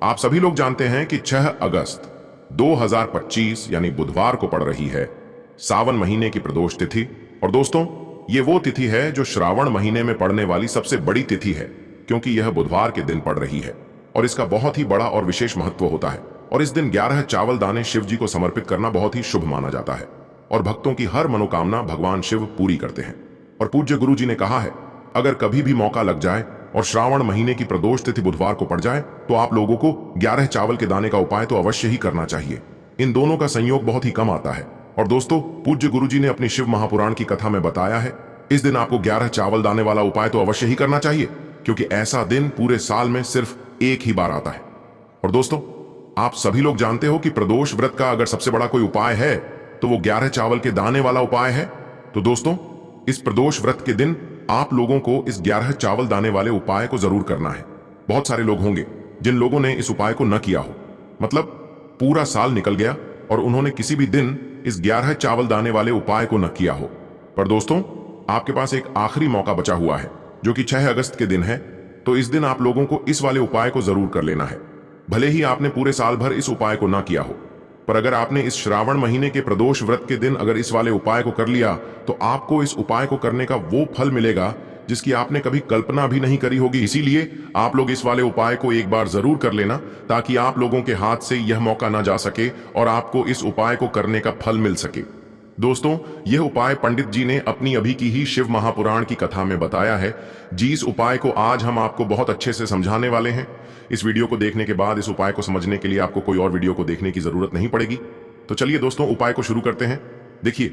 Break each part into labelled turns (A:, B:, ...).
A: आप सभी लोग जानते हैं कि 6 अगस्त 2025 यानी बुधवार को पड़ रही है सावन महीने की प्रदोष तिथि। और दोस्तों, ये वो तिथि है जो श्रावण महीने में पड़ने वाली सबसे बड़ी तिथि है, क्योंकि यह बुधवार के दिन पड़ रही है और इसका बहुत ही बड़ा और विशेष महत्व होता है। और इस दिन 11 चावल दाने शिव जी को समर्पित करना बहुत ही शुभ माना जाता है और भक्तों की हर मनोकामना भगवान शिव पूरी करते हैं। और पूज्य गुरु जी ने कहा है, अगर कभी भी मौका लग जाए और श्रावण महीने की प्रदोष तिथि बुधवार को पड़ जाए तो आप लोगों को 11 चावल के दाने का उपाय तो अवश्य ही करना चाहिए। इन दोनों का संयोग बहुत ही कम आता है। और दोस्तों, पूज्य गुरु जी ने अपनी शिव महापुराण की कथा में बताया है, इस दिन आपको 11 चावल दाने वाला उपाय तो अवश्य ही करना चाहिए, क्योंकि ऐसा दिन पूरे साल में सिर्फ एक ही बार आता है। और दोस्तों, आप सभी लोग जानते हो कि प्रदोष व्रत का अगर सबसे बड़ा कोई उपाय है तो वो 11 चावल के दाने वाला उपाय है। तो दोस्तों, इस प्रदोष व्रत के दिन आप लोगों को इस 11 चावल दाने वाले उपाय को जरूर करना है। बहुत सारे लोग होंगे जिन लोगों ने इस उपाय को न किया हो, मतलब पूरा साल निकल गया और उन्होंने किसी भी दिन इस 11 चावल दाने वाले उपाय को न किया हो। पर दोस्तों, आपके पास एक आखिरी मौका बचा हुआ है जो कि 6 अगस्त के दिन है। तो इस दिन आप लोगों को इस वाले उपाय को जरूर कर लेना है। भले ही आपने पूरे साल भर इस उपाय को ना किया हो, पर अगर आपने इस श्रावण महीने के प्रदोष व्रत के दिन अगर इस वाले उपाय को कर लिया तो आपको इस उपाय को करने का वो फल मिलेगा जिसकी आपने कभी कल्पना भी नहीं करी होगी। इसीलिए आप लोग इस वाले उपाय को एक बार जरूर कर लेना, ताकि आप लोगों के हाथ से यह मौका ना जा सके और आपको इस उपाय को करने का फल मिल सके। दोस्तों, यह उपाय पंडित जी ने अपनी अभी की ही शिव महापुराण की कथा में बताया है। जिस उपाय को आज हम आपको बहुत अच्छे से समझाने वाले हैं। इस वीडियो को देखने के बाद इस उपाय को समझने के लिए आपको कोई और वीडियो को देखने की जरूरत नहीं पड़ेगी। तो चलिए दोस्तों, उपाय को शुरू करते हैं। देखिए,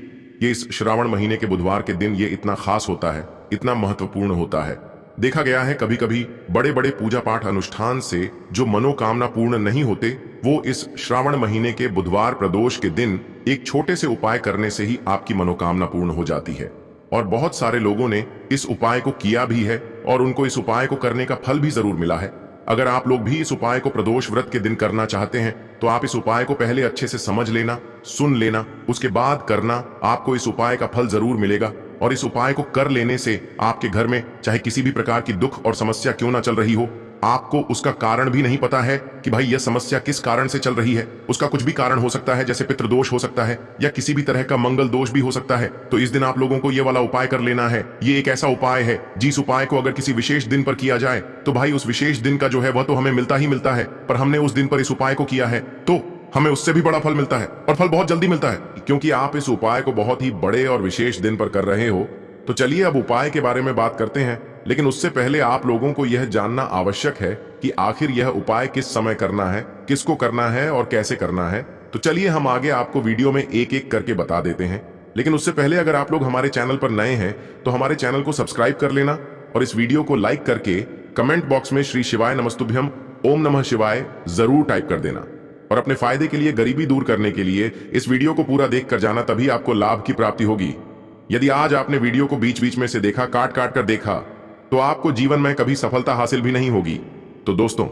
A: ये इस श्रावण महीने के बुधवार के दिन ये इतना खास होता है, इतना महत्वपूर्ण होता है। देखा गया है कभी कभी बड़े बड़े पूजा पाठ अनुष्ठान से जो मनोकामना पूर्ण नहीं होते, वो इस श्रावण महीने के बुधवार प्रदोष के दिन एक छोटे से उपाय करने से ही आपकी मनोकामना पूर्ण हो जाती है। और बहुत सारे लोगों ने इस उपाय को किया भी है और उनको इस उपाय को करने का फल भी जरूर मिला है। अगर आप लोग भी इस उपाय को प्रदोष व्रत के दिन करना चाहते हैं तो आप इस उपाय को पहले अच्छे से समझ लेना, सुन लेना, उसके बाद करना। आपको इस उपाय का फल जरूर मिलेगा। और इस उपाय को कर लेने से आपके घर में चाहे किसी भी प्रकार की दुख और समस्या क्यों ना चल रही हो, आपको उसका कारण भी नहीं पता है कि भाई यह समस्या किस कारण से चल रही है। उसका कुछ भी कारण हो सकता है, जैसे पितृदोष हो सकता है या किसी भी तरह का मंगल दोष भी हो सकता है। तो इस दिन आप लोगों को यह वाला उपाय कर लेना है। ये एक ऐसा उपाय है जिस उपाय को अगर किसी विशेष दिन पर किया जाए तो भाई उस विशेष दिन का जो है वह तो हमें मिलता ही मिलता है, पर हमने उस दिन पर इस उपाय को किया है तो हमें उससे भी बड़ा फल मिलता है और फल बहुत जल्दी मिलता है, क्योंकि आप इस उपाय को बहुत ही बड़े और विशेष दिन पर कर रहे हो। तो चलिए अब उपाय के बारे में बात करते हैं, लेकिन उससे पहले आप लोगों को यह जानना आवश्यक है कि आखिर यह उपाय किस समय करना है, किसको करना है और कैसे करना है। तो चलिए हम आगे आपको वीडियो में एक एक करके बता देते हैं। लेकिन उससे पहले अगर आप लोग हमारे चैनल पर नए हैं तो हमारे चैनल को सब्सक्राइब कर लेना और इस वीडियो को लाइक करके कमेंट बॉक्स में श्री शिवाय नमस्तुभ्यम ओम नमः शिवाय जरूर टाइप कर देना। और अपने फायदे के लिए, गरीबी दूर करने के लिए इस वीडियो को पूरा देख कर जाना, तभी आपको लाभ की प्राप्ति होगी। यदि आज आपने वीडियो को बीच बीच में से देखा, काट काट कर देखा, तो आपको जीवन में कभी सफलता हासिल भी नहीं होगी। तो दोस्तों,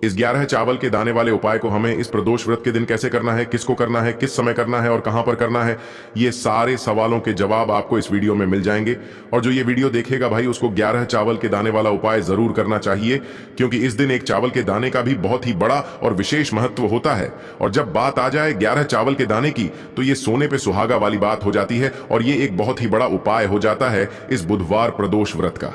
A: इस 11 चावल के दाने वाले उपाय को हमें इस प्रदोष व्रत के दिन कैसे करना है, किसको करना है, किस समय करना है और कहां पर करना है, ये सारे सवालों के जवाब आपको इस वीडियो में मिल जाएंगे। और जो ये वीडियो देखेगा भाई, उसको 11 चावल के दाने वाला उपाय जरूर करना चाहिए, क्योंकि इस दिन एक चावल के दाने का भी बहुत ही बड़ा और विशेष महत्व होता है। और जब बात आ जाए 11 चावल के दाने की, तो ये सोने पे सुहागा वाली बात हो जाती है और ये एक बहुत ही बड़ा उपाय हो जाता है इस बुधवार प्रदोष व्रत का।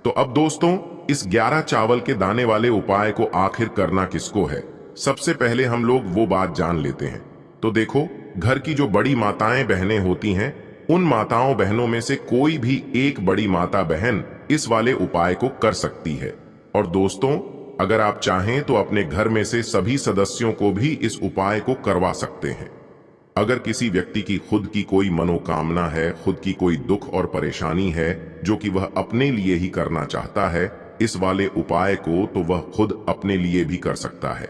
A: तो अब दोस्तों, इस 11 चावल के दाने वाले उपाय को आखिर करना किसको है, सबसे पहले हम लोग वो बात जान लेते हैं। तो देखो, घर की जो बड़ी माताएं बहनें होती हैं, उन माताओं बहनों में से कोई भी एक बड़ी माता बहन इस वाले उपाय को कर सकती है। और दोस्तों, अगर आप चाहें तो अपने घर में से सभी सदस्यों को भी इस उपाय को करवा सकते हैं। अगर किसी व्यक्ति की खुद की कोई मनोकामना है, खुद की कोई दुख और परेशानी है जो कि वह अपने लिए ही करना चाहता है इस वाले उपाय को, तो वह खुद अपने लिए भी कर सकता है।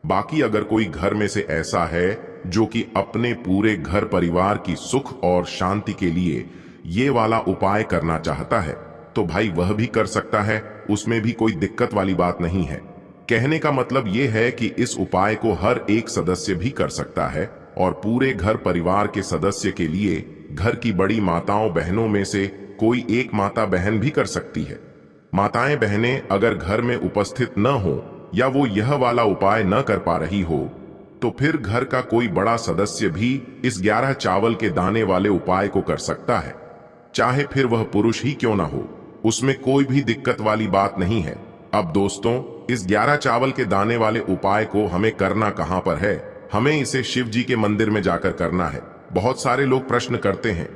A: बाकी अगर कोई घर में से ऐसा है जो कि अपने पूरे घर परिवार की सुख और शांति के लिए ये वाला उपाय करना चाहता है, तो भाई वह भी कर सकता है, उसमें भी कोई दिक्कत वाली बात नहीं है। कहने का मतलब ये है कि इस उपाय को हर एक सदस्य भी कर सकता है और पूरे घर परिवार के सदस्य के लिए घर की बड़ी माताओं बहनों में से कोई एक माता बहन भी कर सकती है। माताएं बहनें अगर घर में उपस्थित न हो या वो यह वाला उपाय न कर पा रही हो, तो फिर घर का कोई बड़ा सदस्य भी इस 11 चावल के दाने वाले उपाय को कर सकता है, चाहे फिर वह पुरुष ही क्यों ना हो। उसमें कोई भी दिक्कत वाली बात नहीं है। अब दोस्तों, इस 11 चावल के दाने वाले उपाय को हमें करना कहां पर है? हमें इसे शिव जी के मंदिर में जाकर करना है। बहुत सारे लोग प्रश्न करते हैं,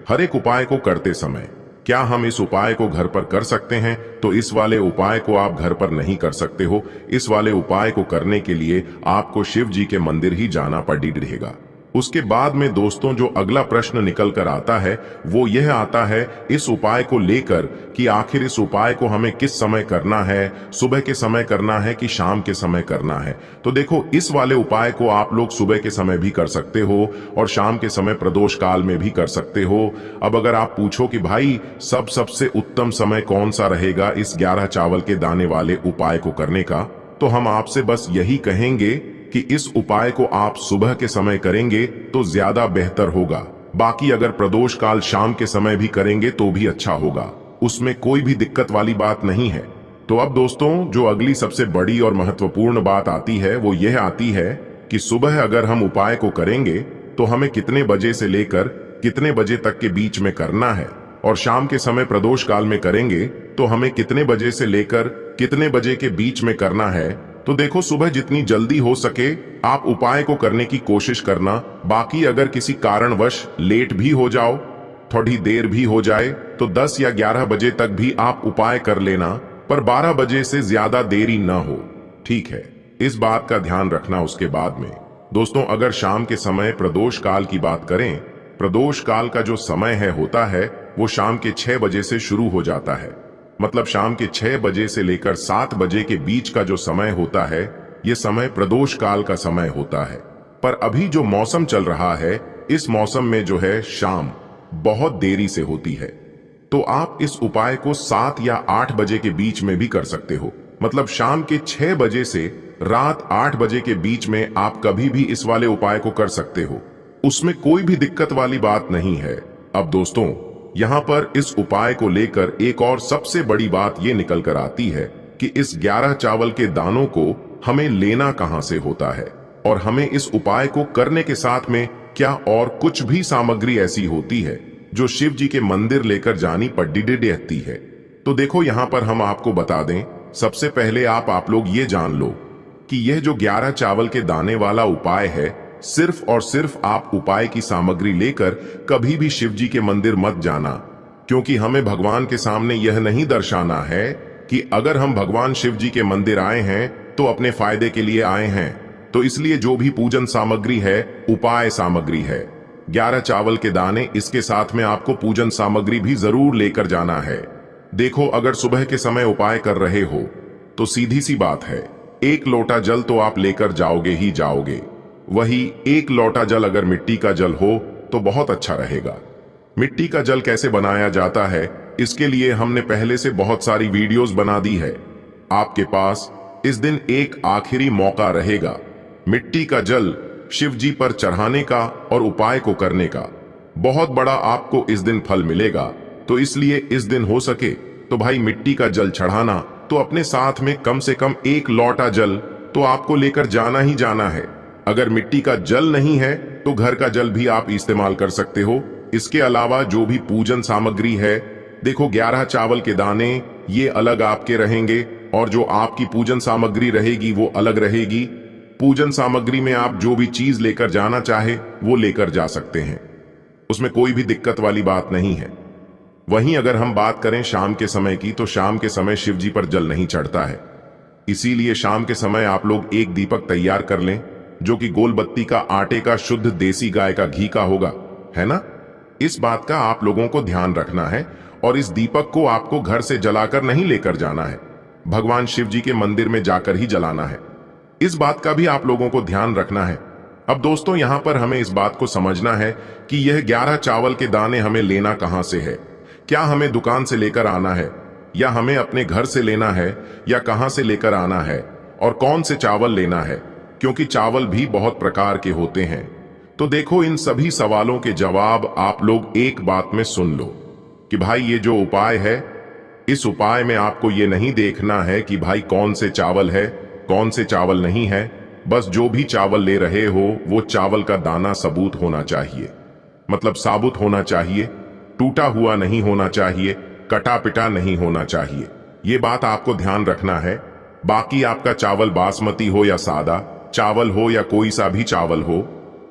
A: हर एक उपाय को करते समय क्या हम इस उपाय को घर पर कर सकते हैं? तो इस वाले उपाय को आप घर पर नहीं कर सकते हो। इस वाले उपाय को करने के लिए आपको शिव जी के मंदिर ही जाना पड़ेगा। उसके बाद में दोस्तों जो अगला प्रश्न निकल कर आता है वो यह आता है इस उपाय को लेकर कि आखिर इस उपाय को हमें किस समय करना है, सुबह के समय करना है कि शाम के समय करना है। तो देखो, इस वाले उपाय को आप लोग सुबह के समय भी कर सकते हो और शाम के समय प्रदोष काल में भी कर सकते हो। अब अगर आप पूछो कि भाई सबसे उत्तम समय कौन सा रहेगा इस 11 चावल के दाने वाले उपाय को करने का, तो हम आपसे बस यही कहेंगे कि इस उपाय को आप सुबह के समय करेंगे तो ज्यादा बेहतर होगा। बाकी अगर प्रदोष काल शाम के समय भी करेंगे तो भी अच्छा होगा, उसमें कोई भी दिक्कत वाली बात नहीं है। तो अब दोस्तों जो अगली सबसे बड़ी और महत्वपूर्ण बात आती है वो यह आती है कि सुबह अगर हम उपाय को करेंगे तो हमें कितने बजे से लेकर कितने बजे तक के बीच में करना है, और शाम के समय प्रदोष काल में करेंगे तो हमें कितने बजे से लेकर कितने बजे के बीच में करना है। तो देखो, सुबह जितनी जल्दी हो सके आप उपाय को करने की कोशिश करना। बाकी अगर किसी कारणवश लेट भी हो जाओ, थोड़ी देर भी हो जाए, तो 10 या 11 बजे तक भी आप उपाय कर लेना, पर 12 बजे से ज्यादा देरी ना हो, ठीक है? इस बात का ध्यान रखना। उसके बाद में दोस्तों अगर शाम के समय प्रदोष काल की बात करें, प्रदोष काल का जो समय होता है वो शाम के 6 बजे से शुरू हो जाता है। मतलब शाम के 6 बजे से लेकर 7 बजे के बीच का जो समय होता है ये समय प्रदोष काल का समय होता है। पर अभी जो मौसम चल रहा है इस मौसम में जो है शाम बहुत देरी से होती है, तो आप इस उपाय को 7 या 8 बजे के बीच में भी कर सकते हो। मतलब शाम के 6 बजे से रात 8 बजे के बीच में आप कभी भी इस वाले उपाय को कर सकते हो, उसमें कोई भी दिक्कत वाली बात नहीं है। अब दोस्तों यहाँ पर इस उपाय को लेकर एक और सबसे बड़ी बात ये निकल कर आती है कि इस 11 चावल के दानों को हमें लेना कहां से होता है, और हमें इस उपाय को करने के साथ में क्या और कुछ भी सामग्री ऐसी होती है जो शिव जी के मंदिर लेकर जानी पड़ती है। तो देखो, यहाँ पर हम आपको बता दें, सबसे पहले आप लोग ये जान लो कि यह जो 11 चावल के दाने वाला उपाय है, सिर्फ और सिर्फ आप उपाय की सामग्री लेकर कभी भी शिव जी के मंदिर मत जाना, क्योंकि हमें भगवान के सामने यह नहीं दर्शाना है कि अगर हम भगवान शिव जी के मंदिर आए हैं तो अपने फायदे के लिए आए हैं। तो इसलिए जो भी पूजन सामग्री है उपाय सामग्री है। 11 चावल के दाने, इसके साथ में आपको पूजन सामग्री भी जरूर लेकर जाना है। देखो, अगर सुबह के समय उपाय कर रहे हो तो सीधी सी बात है, 1 लोटा जल तो आप लेकर जाओगे ही जाओगे। वही 1 लोटा जल अगर मिट्टी का जल हो तो बहुत अच्छा रहेगा। मिट्टी का जल कैसे बनाया जाता है इसके लिए हमने पहले से बहुत सारी वीडियोस बना दी है। आपके पास इस दिन एक आखिरी मौका रहेगा मिट्टी का जल शिव जी पर चढ़ाने का और उपाय को करने का। बहुत बड़ा आपको इस दिन फल मिलेगा। तो इसलिए इस दिन हो सके तो भाई मिट्टी का जल चढ़ाना, तो अपने साथ में कम से कम 1 लोटा जल तो आपको लेकर जाना ही जाना है। अगर मिट्टी का जल नहीं है तो घर का जल भी आप इस्तेमाल कर सकते हो। इसके अलावा जो भी पूजन सामग्री है, देखो 11 चावल के दाने ये अलग आपके रहेंगे और जो आपकी पूजन सामग्री रहेगी वो अलग रहेगी। पूजन सामग्री में आप जो भी चीज लेकर जाना चाहे वो लेकर जा सकते हैं, उसमें कोई भी दिक्कत वाली बात नहीं है। वहीं अगर हम बात करें शाम के समय की, तो शाम के समय शिव जी पर जल नहीं चढ़ता है। इसीलिए शाम के समय आप लोग एक दीपक तैयार कर लें जो कि गोल बत्ती का आटे का शुद्ध देसी गाय का घी का होगा, है ना? इस बात का आप लोगों को ध्यान रखना है। और इस दीपक को आपको घर से जलाकर नहीं लेकर जाना है, भगवान शिव जी के मंदिर में जाकर ही जलाना है। इस बात का भी आप लोगों को ध्यान रखना है। अब दोस्तों यहां पर हमें इस बात को समझना है कि यह 11 चावल के दाने हमें लेना कहां से है। क्या हमें दुकान से लेकर आना है, या हमें अपने घर से लेना है, या कहां से लेकर आना है, और कौन से चावल लेना है, क्योंकि चावल भी बहुत प्रकार के होते हैं। तो देखो, इन सभी सवालों के जवाब आप लोग एक बात में सुन लो कि भाई ये जो उपाय है इस उपाय में आपको ये नहीं देखना है कि भाई कौन से चावल है, कौन से चावल नहीं है। बस जो भी चावल ले रहे हो वो चावल का दाना सबूत होना चाहिए, मतलब साबुत होना चाहिए, टूटा हुआ नहीं होना चाहिए, कटा पिटा नहीं होना चाहिए। ये बात आपको ध्यान रखना है। बाकी आपका चावल बासमती हो या सादा चावल हो या कोई सा भी चावल हो,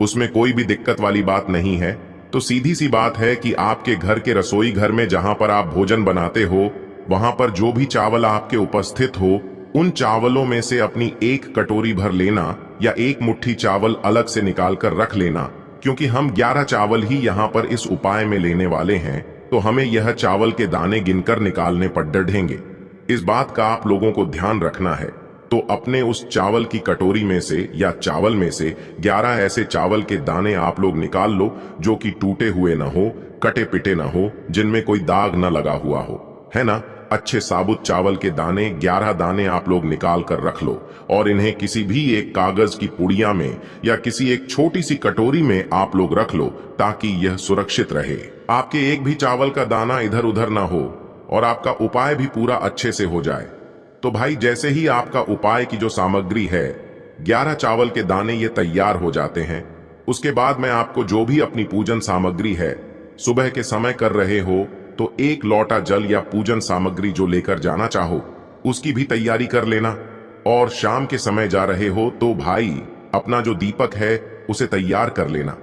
A: उसमें कोई भी दिक्कत वाली बात नहीं है। तो सीधी सी बात है कि आपके घर के रसोई घर में जहां पर आप भोजन बनाते हो, वहां पर जो भी चावल आपके उपस्थित हो, उन चावलों में से अपनी एक कटोरी भर लेना या एक मुट्ठी चावल अलग से निकाल कर रख लेना। क्योंकि हम 11 चावल ही यहाँ पर इस उपाय में लेने वाले हैं, तो हमें यह चावल के दाने गिनकर निकालने पड़ेंगे। इस बात का आप लोगों को ध्यान रखना है। तो अपने उस चावल की कटोरी में से या चावल में से 11 ऐसे चावल के दाने आप लोग निकाल लो जो कि टूटे हुए ना हो, कटे पिटे ना हो, जिनमें कोई दाग ना लगा हुआ हो, है ना। अच्छे साबुत चावल के दाने 11 दाने आप लोग निकाल कर रख लो और इन्हें किसी भी एक कागज की पुड़िया में या किसी एक छोटी सी कटोरी में आप लोग रख लो, ताकि यह सुरक्षित रहे। आपके एक भी चावल का दाना इधर उधर ना हो और आपका उपाय भी पूरा अच्छे से हो जाए। तो भाई जैसे ही आपका उपाय की जो सामग्री है, 11 चावल के दाने ये तैयार हो जाते हैं, उसके बाद मैं आपको जो भी अपनी पूजन सामग्री है, सुबह के समय कर रहे हो तो एक लोटा जल या पूजन सामग्री जो लेकर जाना चाहो उसकी भी तैयारी कर लेना। और शाम के समय जा रहे हो तो भाई अपना जो दीपक है उसे तैयार कर लेना,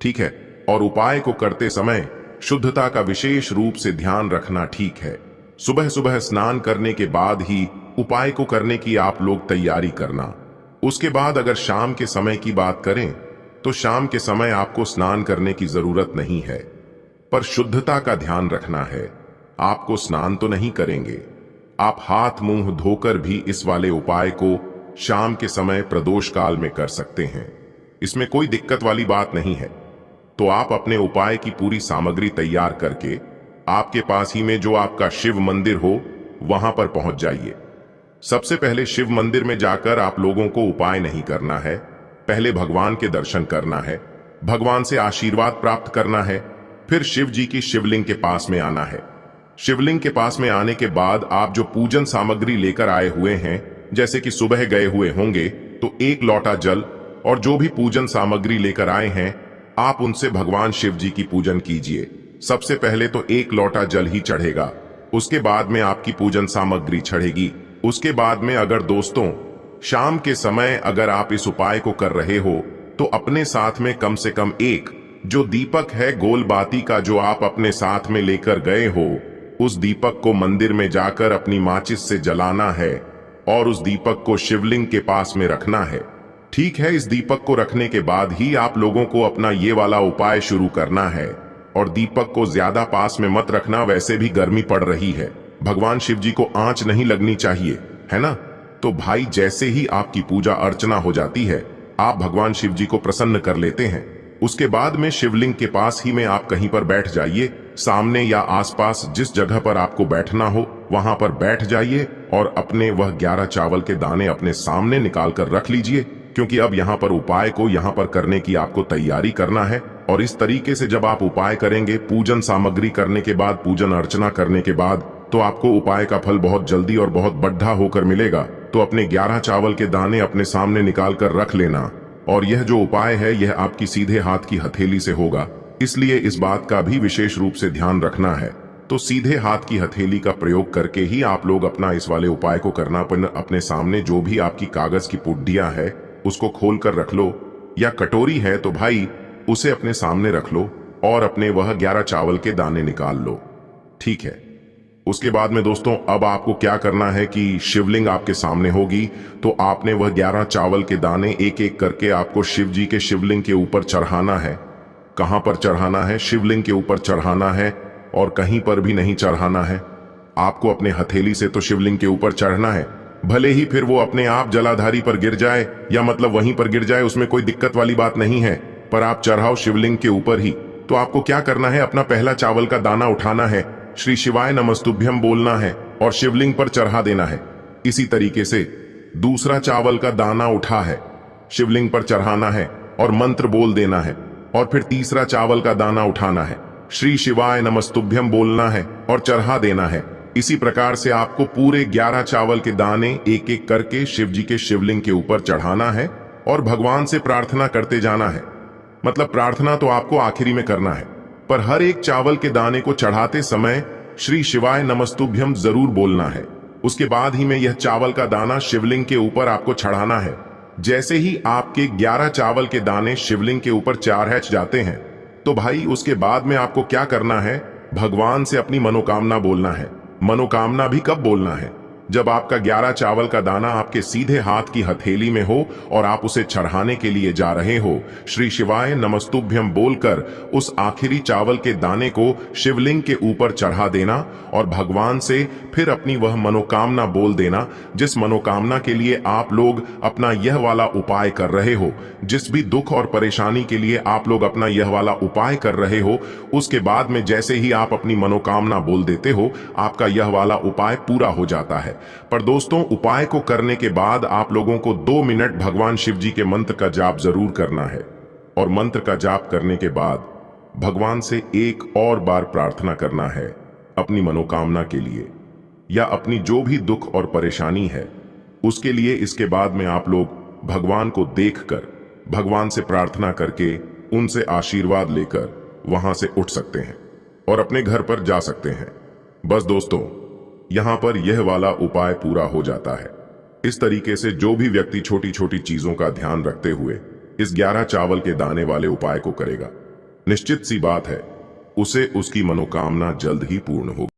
A: ठीक है। और उपाय को करते समय शुद्धता का विशेष रूप से ध्यान रखना, ठीक है। सुबह सुबह स्नान करने के बाद ही उपाय को करने की आप लोग तैयारी करना। उसके बाद अगर शाम के समय की बात करें तो शाम के समय आपको स्नान करने की जरूरत नहीं है, पर शुद्धता का ध्यान रखना है। आपको स्नान तो नहीं करेंगे, आप हाथ मुंह धोकर भी इस वाले उपाय को शाम के समय प्रदोष काल में कर सकते हैं। इसमें कोई दिक्कत वाली बात नहीं है। तो आप अपने उपाय की पूरी सामग्री तैयार करके आपके पास ही में जो आपका शिव मंदिर हो वहां पर पहुंच जाइए। सबसे पहले शिव मंदिर में जाकर आप लोगों को उपाय नहीं करना है, पहले भगवान के दर्शन करना है, भगवान से आशीर्वाद प्राप्त करना है। फिर शिव जी की शिवलिंग के पास में आना है। शिवलिंग के पास में आने के बाद आप जो पूजन सामग्री लेकर आए हुए हैं, जैसे कि सुबह गए हुए होंगे तो एक लोटा जल और जो भी पूजन सामग्री लेकर आए हैं, आप उनसे भगवान शिव जी की पूजन कीजिए। सबसे पहले तो एक लोटा जल ही चढ़ेगा, उसके बाद में आपकी पूजन सामग्री चढ़ेगी। उसके बाद में अगर दोस्तों शाम के समय अगर आप इस उपाय को कर रहे हो तो अपने साथ में कम से कम एक जो दीपक है गोल बाती का जो आप अपने साथ में लेकर गए हो, उस दीपक को मंदिर में जाकर अपनी माचिस से जलाना है और उस दीपक को शिवलिंग के पास में रखना है, ठीक है। इस दीपक को रखने के बाद ही आप लोगों को अपना ये वाला उपाय शुरू करना है। और दीपक को ज्यादा पास में मत रखना, वैसे भी गर्मी पड़ रही है, भगवान शिव जी को आंच नहीं लगनी चाहिए, है ना। तो भाई जैसे ही आपकी पूजा अर्चना हो जाती है, आप भगवान शिव जी को प्रसन्न कर लेते हैं। उसके बाद में शिवलिंग के पास ही में आप कहीं पर बैठ जाइए, सामने या आसपास जिस जगह पर आपको बैठना हो वहां पर बैठ जाइए और अपने वह 11 चावल के दाने अपने सामने निकाल कर रख लीजिए। क्योंकि अब यहाँ पर उपाय को यहाँ पर करने की आपको तैयारी करना है। और इस तरीके से जब आप उपाय करेंगे, पूजन सामग्री करने के बाद, पूजन अर्चना करने के बाद, तो आपको उपाय का फल बहुत जल्दी और बहुत बढ़ा होकर मिलेगा। तो अपने 11 चावल के दाने अपने सामने निकाल कर रख लेना। और यह जो उपाय है यह आपकी सीधे हाथ की हथेली से होगा, इसलिए इस बात का भी विशेष रूप से ध्यान रखना है। तो सीधे हाथ की हथेली का प्रयोग करके ही आप लोग अपना इस वाले उपाय को करना। अपने सामने जो भी आपकी कागज की पुड्डियां है उसको खोल कर रख लो, या कटोरी है तो भाई उसे अपने सामने रख लो और अपने वह 11 चावल के दाने निकाल लो, ठीक है। उसके बाद में दोस्तों अब आपको क्या करना है कि शिवलिंग आपके सामने होगी, तो आपने वह 11 चावल के दाने एक एक करके आपको शिव जी के शिवलिंग के ऊपर चढ़ाना है। कहां पर चढ़ाना है? शिवलिंग के ऊपर चढ़ाना है और कहीं पर भी नहीं चढ़ाना है। आपको अपने हथेली से तो शिवलिंग के ऊपर चढ़ना है, भले ही फिर वो अपने आप जलाधारी पर गिर जाए या मतलब वहीं पर गिर जाए, उसमें कोई दिक्कत वाली बात नहीं है, पर आप चढ़ाओ शिवलिंग के ऊपर ही। तो आपको क्या करना है, अपना पहला चावल का दाना उठाना है, श्री शिवाय नमस्तुभ्यम बोलना है और शिवलिंग पर चढ़ा देना है। इसी तरीके से दूसरा चावल का दाना उठा है, शिवलिंग पर चढ़ाना है और मंत्र बोल देना है। और फिर तीसरा चावल का दाना उठाना है, श्री शिवाय नमस्तुभ्यम बोलना है और चढ़ा देना है। इसी प्रकार से आपको पूरे 11 चावल के दाने एक एक करके शिव जी के शिवलिंग के ऊपर चढ़ाना है और भगवान से प्रार्थना करते जाना है। मतलब प्रार्थना तो आपको आखिरी में करना है, पर हर एक चावल के दाने को चढ़ाते समय श्री शिवाय नमस्तुभ्यम जरूर बोलना है। उसके बाद ही में यह चावल का दाना शिवलिंग के ऊपर आपको चढ़ाना है। जैसे ही आपके 11 चावल के दाने शिवलिंग के ऊपर चारहच जाते हैं, तो भाई उसके बाद में आपको क्या करना है, भगवान से अपनी मनोकामना बोलना है। मनोकामना भी कब बोलना है, जब आपका 11 चावल का दाना आपके सीधे हाथ की हथेली में हो और आप उसे चढ़ाने के लिए जा रहे हो। श्री शिवाय नमस्तुभ्यम बोलकर उस आखिरी चावल के दाने को शिवलिंग के ऊपर चढ़ा देना और भगवान से फिर अपनी वह मनोकामना बोल देना, जिस मनोकामना के लिए आप लोग अपना यह वाला उपाय कर रहे हो। जिस भी दुख और परेशानी के लिए आप लोग अपना यह वाला उपाय कर रहे हो, उसके बाद में जैसे ही आप अपनी मनोकामना बोल देते हो, आपका यह वाला उपाय पूरा हो जाता है। पर दोस्तों, उपाय को करने के बाद आप लोगों को 2 मिनट भगवान शिव जी के मंत्र का जाप जरूर करना है। और मंत्र का जाप करने के बाद भगवान से एक और बार प्रार्थना करना है अपनी मनोकामना के लिए या अपनी जो भी दुख और परेशानी है उसके लिए। इसके बाद में आप लोग भगवान को देखकर, भगवान से प्रार्थना करके, उनसे आशीर्वाद लेकर वहां से उठ सकते हैं और अपने घर पर जा सकते हैं। बस दोस्तों, यहां पर यह वाला उपाय पूरा हो जाता है। इस तरीके से जो भी व्यक्ति छोटी छोटी चीजों का ध्यान रखते हुए इस 11 चावल के दाने वाले उपाय को करेगा, निश्चित सी बात है उसे उसकी मनोकामना जल्द ही पूर्ण होगी।